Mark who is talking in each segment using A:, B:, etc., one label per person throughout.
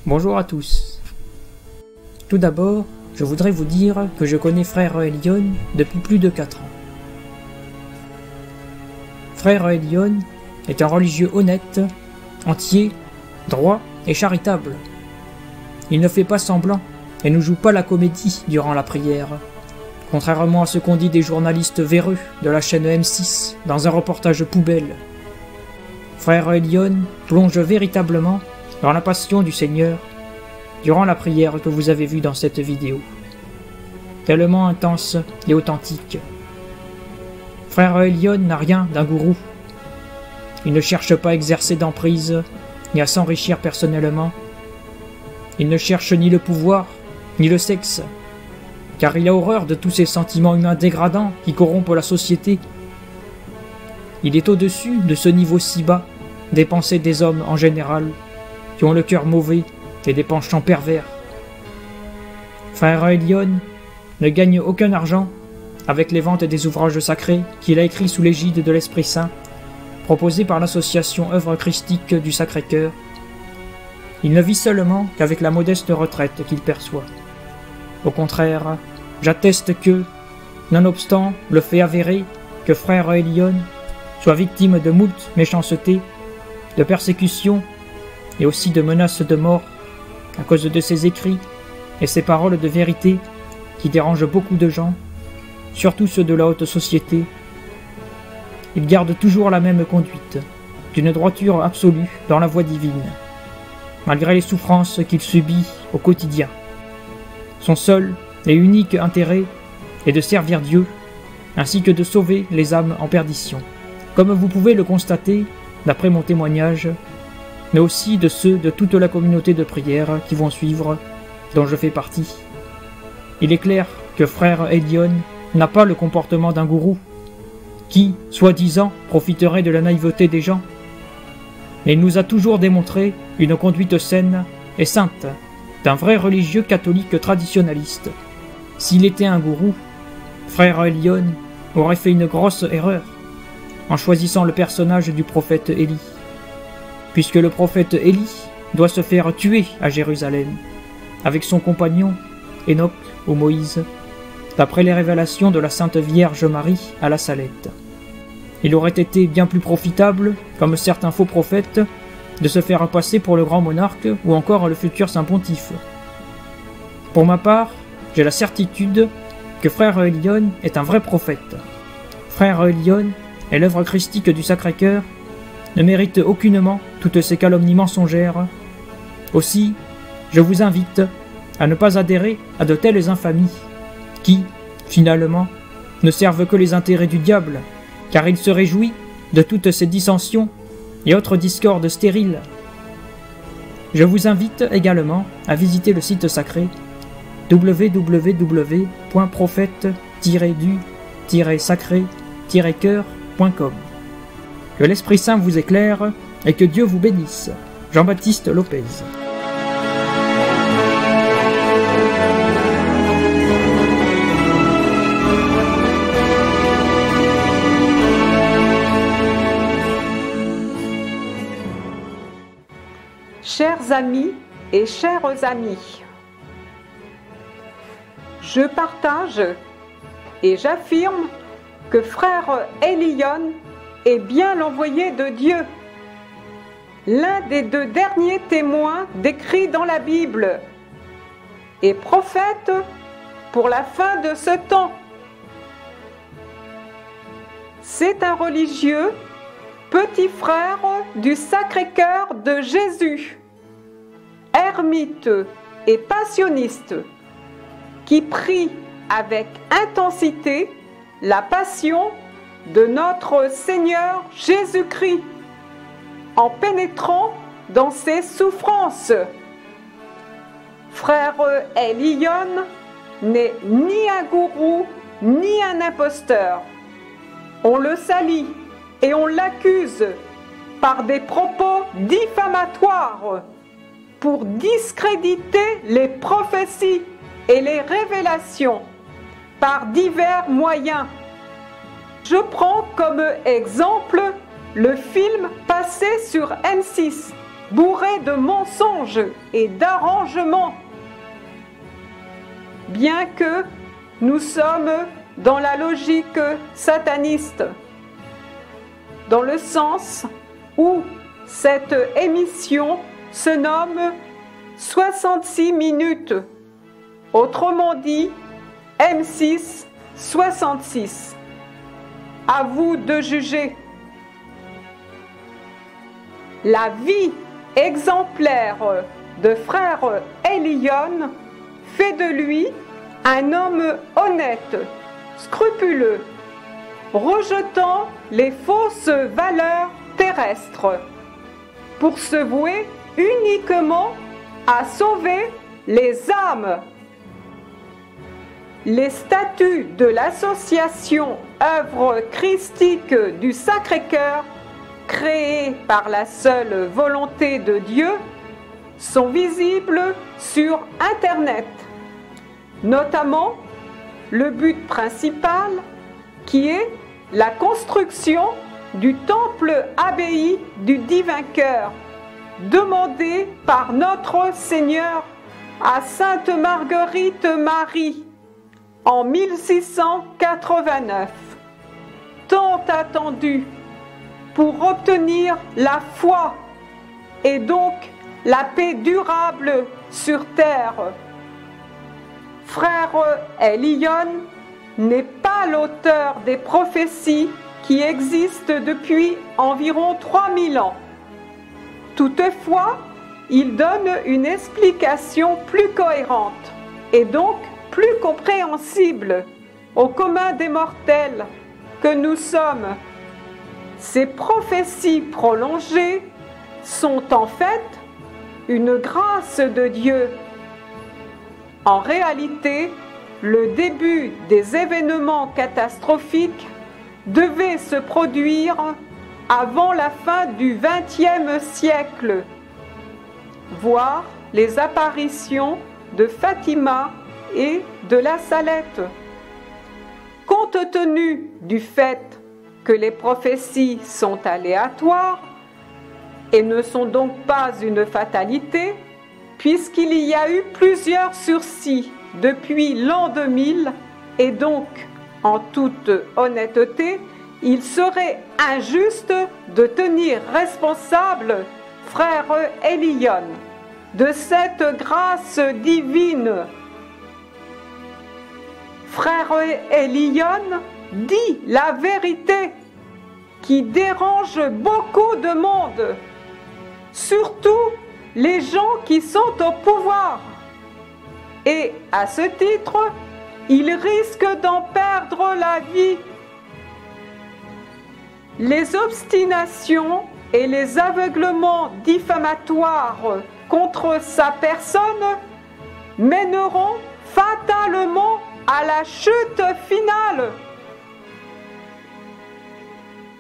A: Bonjour à tous. Tout d'abord, je voudrais vous dire que je connais Frère Elion depuis plus de 4 ans. Frère Elion est un religieux honnête, entier, droit et charitable. Il ne fait pas semblant et ne joue pas la comédie durant la prière, contrairement à ce qu'ont dit des journalistes véreux de la chaîne M6 dans un reportage poubelle. Frère Elion plonge véritablement dans la passion du Seigneur durant la prière que vous avez vue dans cette vidéo. Tellement intense et authentique. Frère Elion n'a rien d'un gourou. Il ne cherche pas à exercer d'emprise, ni à s'enrichir personnellement. Il ne cherche ni le pouvoir, ni le sexe, car il a horreur de tous ces sentiments humains dégradants qui corrompent la société. Il est au-dessus de ce niveau si bas des pensées des hommes en général, qui ont le cœur mauvais et des penchants pervers. Frère Elion ne gagne aucun argent avec les ventes des ouvrages sacrés qu'il a écrits sous l'égide de l'Esprit Saint, proposés par l'association œuvre christique du Sacré-Cœur. Il ne vit seulement qu'avec la modeste retraite qu'il perçoit. Au contraire, j'atteste que, nonobstant le fait avéré que Frère Elion soit victime de moult méchanceté, de persécutions et aussi de menaces de mort à cause de ses écrits et ses paroles de vérité qui dérangent beaucoup de gens, surtout ceux de la haute société. Il garde toujours la même conduite, d'une droiture absolue dans la voie divine, malgré les souffrances qu'il subit au quotidien. Son seul et unique intérêt est de servir Dieu, ainsi que de sauver les âmes en perdition, comme vous pouvez le constater d'après mon témoignage, mais aussi de ceux de toute la communauté de prière qui vont suivre, dont je fais partie. Il est clair que Frère Elion n'a pas le comportement d'un gourou, qui, soi-disant, profiterait de la naïveté des gens. Mais il nous a toujours démontré une conduite saine et sainte d'un vrai religieux catholique traditionnaliste. S'il était un gourou, Frère Elion aurait fait une grosse erreur en choisissant le personnage du prophète Élie, puisque le prophète Élie doit se faire tuer à Jérusalem, avec son compagnon Enoch ou Moïse, d'après les révélations de la Sainte Vierge Marie à la Salette. Il aurait été bien plus profitable, comme certains faux prophètes, de se faire passer pour le grand monarque ou encore le futur saint pontife. Pour ma part, j'ai la certitude que Frère Elion est un vrai prophète. Frère Elion et l'œuvre christique du Sacré-Cœur ne mérite aucunement toutes ces calomnies mensongères. Aussi, je vous invite à ne pas adhérer à de telles infamies, qui, finalement, ne servent que les intérêts du diable, car il se réjouit de toutes ces dissensions et autres discordes stériles. Je vous invite également à visiter le site sacré www.prophète-du-sacré-cœur.com. Que l'Esprit Saint vous éclaire et que Dieu vous bénisse. Jean-Baptiste Lopez.
B: Chers amis et chères amies, je partage et j'affirme que Frère Elion est bien l'envoyé de Dieu, l'un des 2 derniers témoins décrits dans la Bible, et prophète pour la fin de ce temps. C'est un religieux, petit frère du Sacré-Cœur de Jésus, ermite et passionniste, qui prie avec intensité la passion de notre Seigneur Jésus-Christ, en pénétrant dans ses souffrances. Frère Elion n'est ni un gourou, ni un imposteur. On le salit et on l'accuse par des propos diffamatoires pour discréditer les prophéties et les révélations par divers moyens. Je prends comme exemple le film passé sur M6, bourré de mensonges et d'arrangements. Bien que nous sommes dans la logique sataniste, dans le sens où cette émission se nomme 66 minutes, autrement dit M6 66. À vous de juger. La vie exemplaire de frère Elion fait de lui un homme honnête, scrupuleux, rejetant les fausses valeurs terrestres, pour se vouer uniquement à sauver les âmes. Les statuts de l'association Œuvre Christique du Sacré-Cœur, créée par la seule volonté de Dieu, sont visibles sur Internet, notamment le but principal qui est la construction du temple abbaye du Divin Cœur, demandé par notre Seigneur à Sainte Marguerite Marie en 1689, tant attendu pour obtenir la foi et donc la paix durable sur terre. Frère Elion n'est pas l'auteur des prophéties qui existent depuis environ 3000 ans. Toutefois, il donne une explication plus cohérente et donc plus compréhensible au commun des mortels que nous sommes. Ces prophéties prolongées sont en fait une grâce de Dieu. En réalité, le début des événements catastrophiques devait se produire avant la fin du XXe siècle, voire les apparitions de Fatima et de la Salette. Compte tenu du fait que les prophéties sont aléatoires et ne sont donc pas une fatalité, puisqu'il y a eu plusieurs sursis depuis l'an 2000, et donc, en toute honnêteté, il serait injuste de tenir responsable frère Elion de cette grâce divine. Frère Elion dit la vérité qui dérange beaucoup de monde, surtout les gens qui sont au pouvoir. Et à ce titre, il risque d'en perdre la vie. Les obstinations et les aveuglements diffamatoires contre sa personne mèneront fatalement à la chute finale.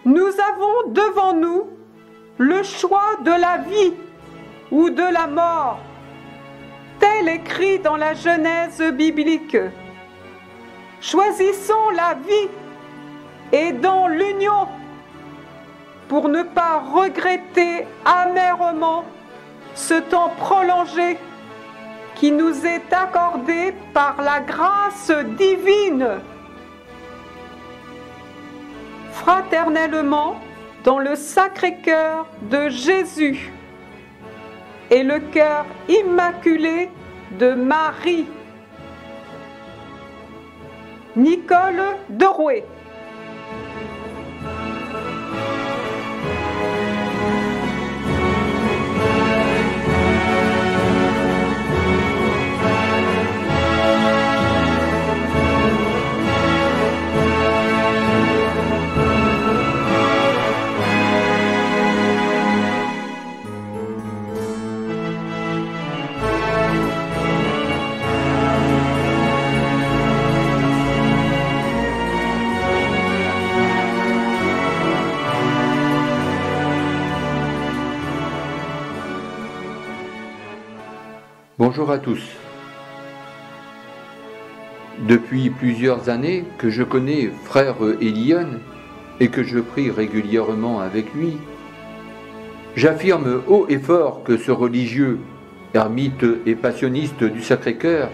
B: Nous avons devant nous le choix de la vie ou de la mort, tel écrit dans la Genèse biblique. Choisissons la vie et dans l'union pour ne pas regretter amèrement ce temps prolongé qui nous est accordé par la grâce divine. Fraternellement, dans le Sacré-Cœur de Jésus et le cœur immaculé de Marie. Nicole Derouet.
C: Bonjour à tous. Depuis plusieurs années que je connais frère Elion et que je prie régulièrement avec lui, j'affirme haut et fort que ce religieux, ermite et passionniste du Sacré-Cœur,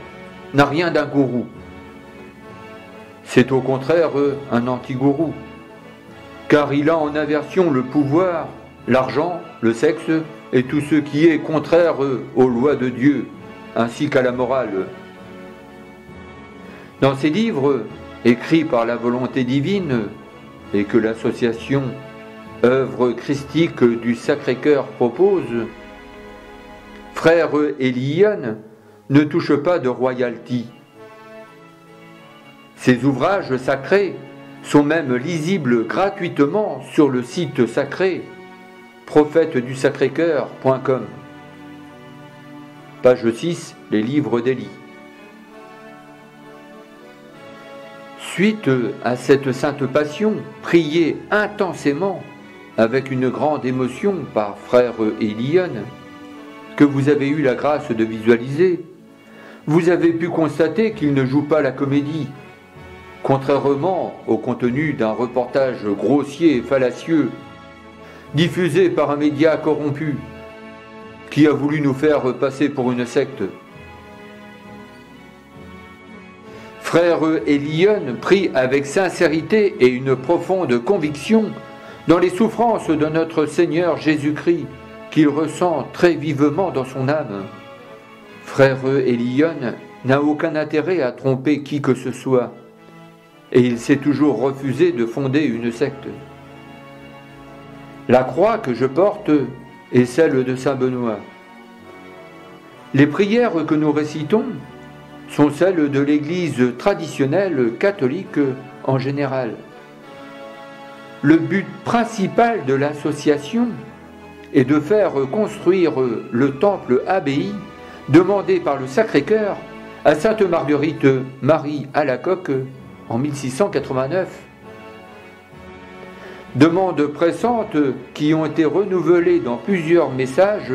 C: n'a rien d'un gourou. C'est au contraire un anti-gourou, car il a en aversion le pouvoir, l'argent, le sexe et tout ce qui est contraire aux lois de Dieu, ainsi qu'à la morale. Dans ses livres, écrits par la volonté divine, et que l'association Œuvre christique du Sacré-Cœur propose, frère Elion ne touche pas de royalty. Ses ouvrages sacrés sont même lisibles gratuitement sur le site sacré prophètedusacrécœur.com. Page 6, les livres d'Élie. Suite à cette sainte passion, priée intensément avec une grande émotion par frère Elion, que vous avez eu la grâce de visualiser, vous avez pu constater qu'il ne joue pas la comédie, contrairement au contenu d'un reportage grossier et fallacieux, diffusé par un média corrompu, qui a voulu nous faire passer pour une secte. Frère Elion prie avec sincérité et une profonde conviction dans les souffrances de notre Seigneur Jésus-Christ, qu'il ressent très vivement dans son âme. Frère Elion n'a aucun intérêt à tromper qui que ce soit, et il s'est toujours refusé de fonder une secte. La croix que je porte est celle de Saint Benoît. Les prières que nous récitons sont celles de l'Église traditionnelle catholique en général. Le but principal de l'association est de faire construire le temple abbaye demandé par le Sacré-Cœur à Sainte Marguerite Marie Alacoque en 1689. Demandes pressantes qui ont été renouvelées dans plusieurs messages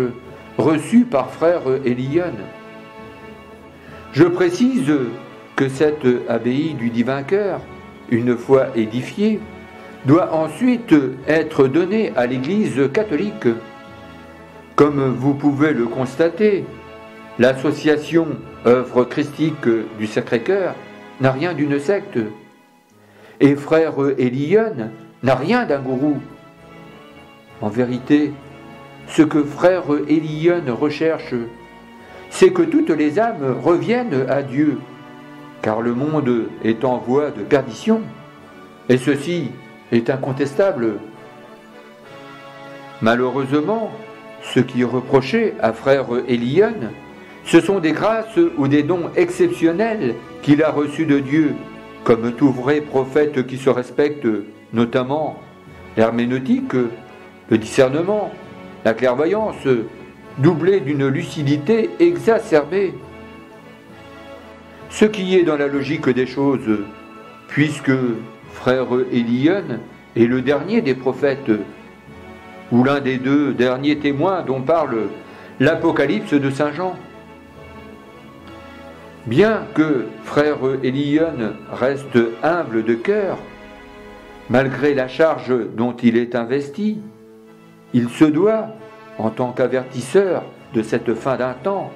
C: reçus par frère Elion. Je précise que cette abbaye du Divin Cœur, une fois édifiée, doit ensuite être donnée à l'Église catholique. Comme vous pouvez le constater, l'association Œuvre christique du Sacré-Cœur n'a rien d'une secte, et frère Elion n'a rien d'un gourou. En vérité, ce que frère Elion recherche, c'est que toutes les âmes reviennent à Dieu, car le monde est en voie de perdition, et ceci est incontestable. Malheureusement, ce qui est reproché à frère Elion, ce sont des grâces ou des dons exceptionnels qu'il a reçus de Dieu, comme tout vrai prophète qui se respecte, notamment l'herméneutique, le discernement, la clairvoyance, doublée d'une lucidité exacerbée. Ce qui est dans la logique des choses, puisque frère Elion est le dernier des prophètes, ou l'un des deux derniers témoins dont parle l'Apocalypse de Saint Jean. Bien que frère Elion reste humble de cœur, malgré la charge dont il est investi, il se doit, en tant qu'avertisseur de cette fin d'un temps,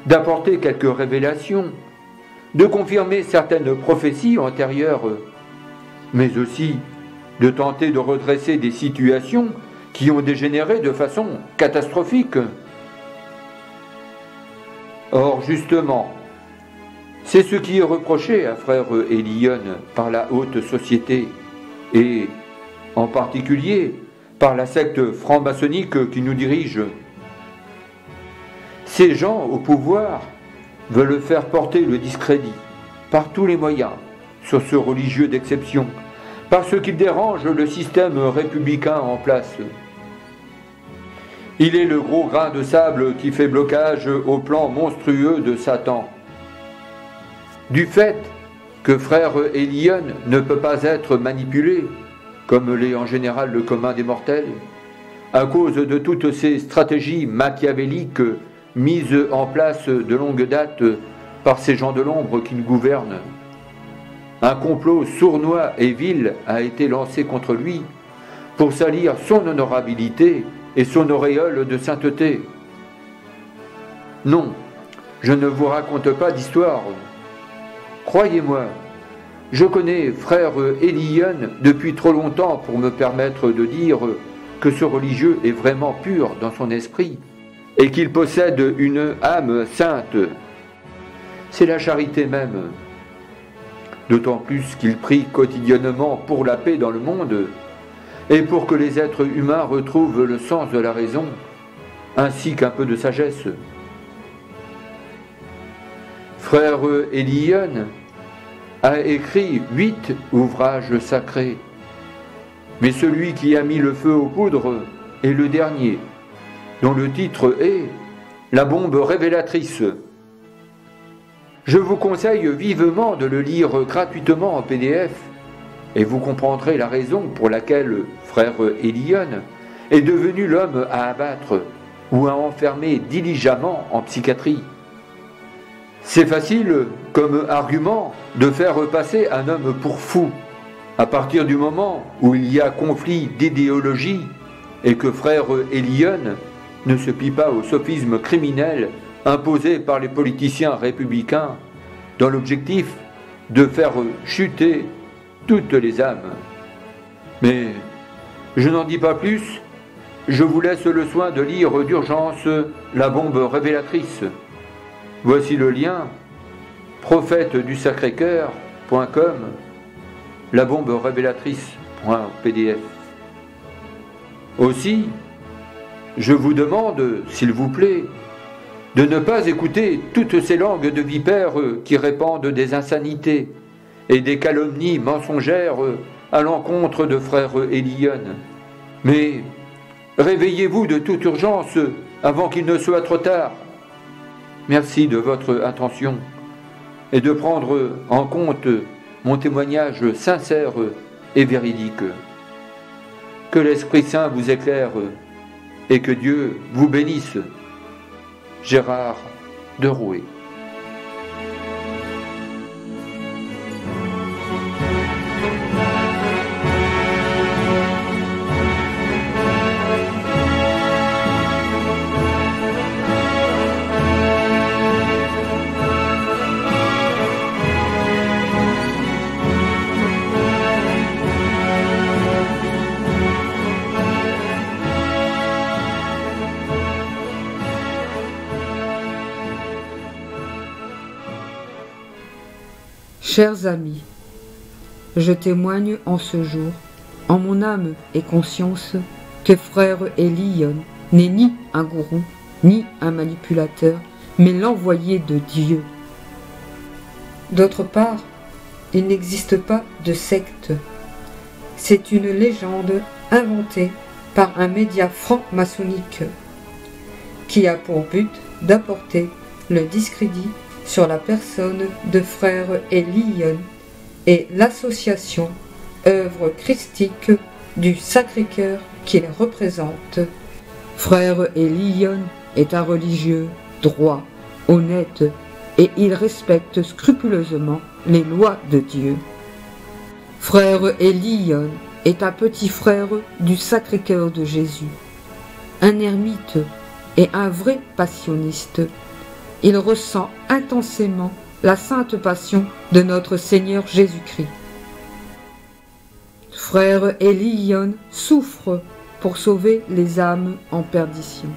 C: d'apporter quelques révélations, de confirmer certaines prophéties antérieures, mais aussi de tenter de redresser des situations qui ont dégénéré de façon catastrophique. Or, justement, c'est ce qui est reproché à frère Elion par la haute société, et en particulier par la secte franc-maçonnique qui nous dirige. Ces gens au pouvoir veulent faire porter le discrédit par tous les moyens sur ce religieux d'exception, parce qu'il dérange le système républicain en place. Il est le gros grain de sable qui fait blocage au plan monstrueux de Satan. Du fait que frère Elion ne peut pas être manipulé, comme l'est en général le commun des mortels, à cause de toutes ces stratégies machiavéliques mise en place de longue date par ces gens de l'ombre qui nous gouvernent. Un complot sournois et vil a été lancé contre lui pour salir son honorabilité et son auréole de sainteté. Non, je ne vous raconte pas d'histoire. Croyez-moi, je connais frère Elion depuis trop longtemps pour me permettre de dire que ce religieux est vraiment pur dans son esprit et qu'il possède une âme sainte. C'est la charité même. D'autant plus qu'il prie quotidiennement pour la paix dans le monde et pour que les êtres humains retrouvent le sens de la raison, ainsi qu'un peu de sagesse. Frère Elion a écrit 8 ouvrages sacrés, mais celui qui a mis le feu aux poudres est le dernier, dont le titre est « La bombe révélatrice ». Je vous conseille vivement de le lire gratuitement en PDF, et vous comprendrez la raison pour laquelle frère Elion est devenu l'homme à abattre ou à enfermer diligemment en psychiatrie. C'est facile, comme argument, de faire passer un homme pour fou, à partir du moment où il y a conflit d'idéologie et que frère Elion ne se plie pas au sophisme criminel imposé par les politiciens républicains dans l'objectif de faire chuter toutes les âmes. Mais je n'en dis pas plus, je vous laisse le soin de lire d'urgence La bombe révélatrice. Voici le lien, prophète-du-Sacré-Cœur.com, la bombe révélatrice.pdf. Aussi, je vous demande, s'il vous plaît, de ne pas écouter toutes ces langues de vipères qui répandent des insanités et des calomnies mensongères à l'encontre de frère Elion. Mais réveillez-vous de toute urgence avant qu'il ne soit trop tard. Merci de votre attention et de prendre en compte mon témoignage sincère et véridique. Que l'Esprit Saint vous éclaire et que Dieu vous bénisse. Gérard de Rouet.
D: Chers amis, je témoigne en ce jour, en mon âme et conscience, que frère Elion n'est ni un gourou, ni un manipulateur, mais l'envoyé de Dieu. D'autre part, il n'existe pas de secte. C'est une légende inventée par un média franc-maçonnique qui a pour but d'apporter le discrédit sur la personne de frère Elion et l'association œuvre christique du Sacré-Cœur qu'il représente. Frère Elion est un religieux droit, honnête et il respecte scrupuleusement les lois de Dieu. Frère Elion est un petit frère du Sacré-Cœur de Jésus, un ermite et un vrai passionniste. Il ressent intensément la sainte passion de notre Seigneur Jésus-Christ. Frère Elion souffre pour sauver les âmes en perdition.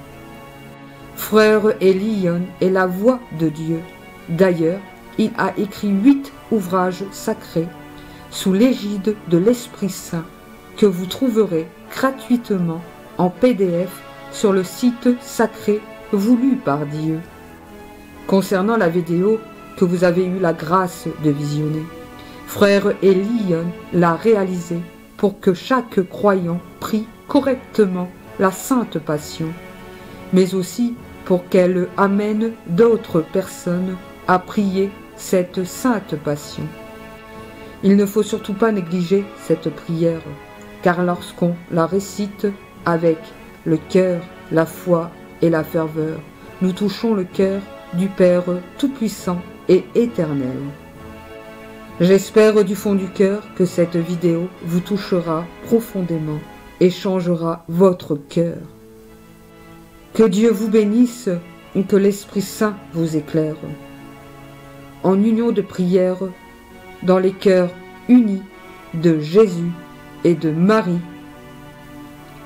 D: Frère Elion est la voix de Dieu. D'ailleurs, il a écrit 8 ouvrages sacrés sous l'égide de l'Esprit Saint que vous trouverez gratuitement en PDF sur le site sacré voulu par Dieu. Concernant la vidéo que vous avez eu la grâce de visionner, frère Elion l'a réalisée pour que chaque croyant prie correctement la Sainte Passion, mais aussi pour qu'elle amène d'autres personnes à prier cette Sainte Passion. Il ne faut surtout pas négliger cette prière, car lorsqu'on la récite avec le cœur, la foi et la ferveur, nous touchons le cœur du Père Tout-Puissant et Éternel. J'espère du fond du cœur que cette vidéo vous touchera profondément et changera votre cœur. Que Dieu vous bénisse et que l'Esprit Saint vous éclaire. En union de prière, dans les cœurs unis de Jésus et de Marie.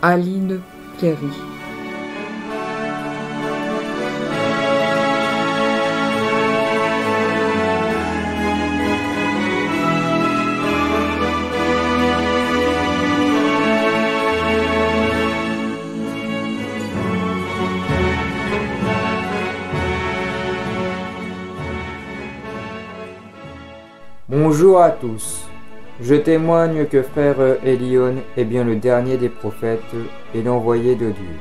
D: Aline Cléry.
E: Bonjour à tous. Je témoigne que frère Elion est bien le dernier des prophètes et l'envoyé de Dieu.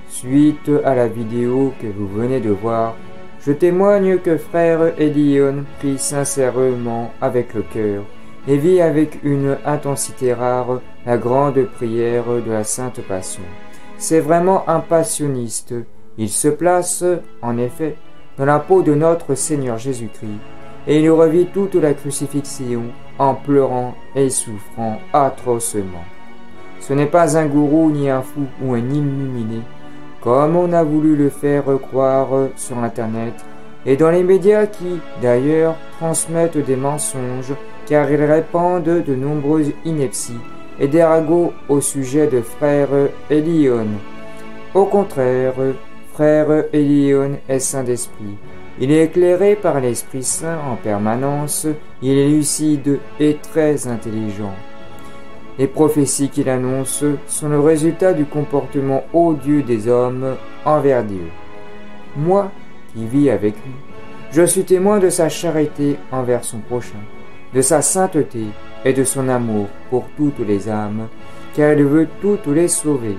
E: Suite à la vidéo que vous venez de voir, je témoigne que frère Elion prie sincèrement avec le cœur et vit avec une intensité rare la grande prière de la Sainte Passion. C'est vraiment un passionniste. Il se place, en effet, dans la peau de notre Seigneur Jésus-Christ et il revit toute la crucifixion en pleurant et souffrant atrocement. Ce n'est pas un gourou, ni un fou ou un illuminé, comme on a voulu le faire croire sur Internet et dans les médias qui, d'ailleurs, transmettent des mensonges car ils répandent de nombreuses inepties et des ragots au sujet de frère Elion. Au contraire, frère Elion est saint d'esprit. Il est éclairé par l'Esprit Saint en permanence, il est lucide et très intelligent. Les prophéties qu'il annonce sont le résultat du comportement odieux des hommes envers Dieu. Moi, qui vis avec lui, je suis témoin de sa charité envers son prochain, de sa sainteté et de son amour pour toutes les âmes, car il veut toutes les sauver.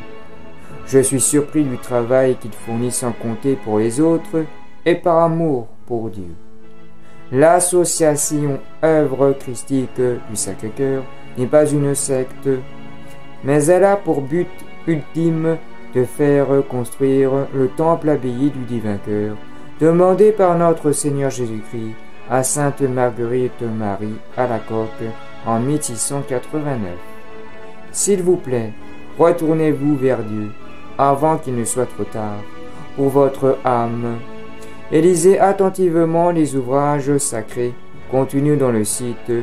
E: Je suis surpris du travail qu'il fournit sans compter pour les autres, et par amour pour Dieu. L'association œuvre christique du Sacré-Cœur n'est pas une secte, mais elle a pour but ultime de faire construire le temple abbaye du Divin Cœur, demandé par notre Seigneur Jésus-Christ à Sainte Marguerite Marie à la Coque en 1689. S'il vous plaît, retournez-vous vers Dieu avant qu'il ne soit trop tard pour votre âme. Et lisez attentivement les ouvrages sacrés contenus dans le site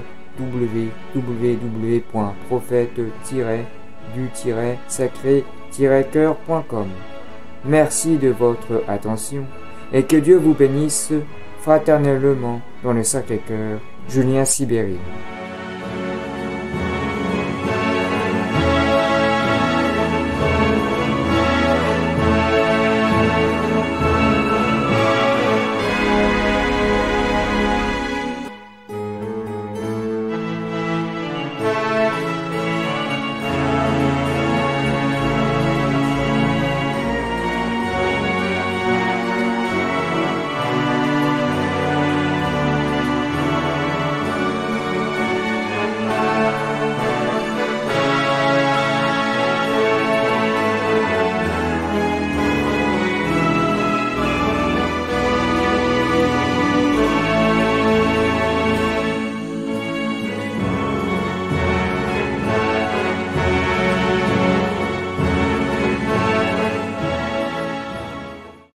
E: www.prophète-du-sacré-cœur.com. Merci de votre attention et que Dieu vous bénisse fraternellement dans le Sacré-Cœur. Julien Sibéry.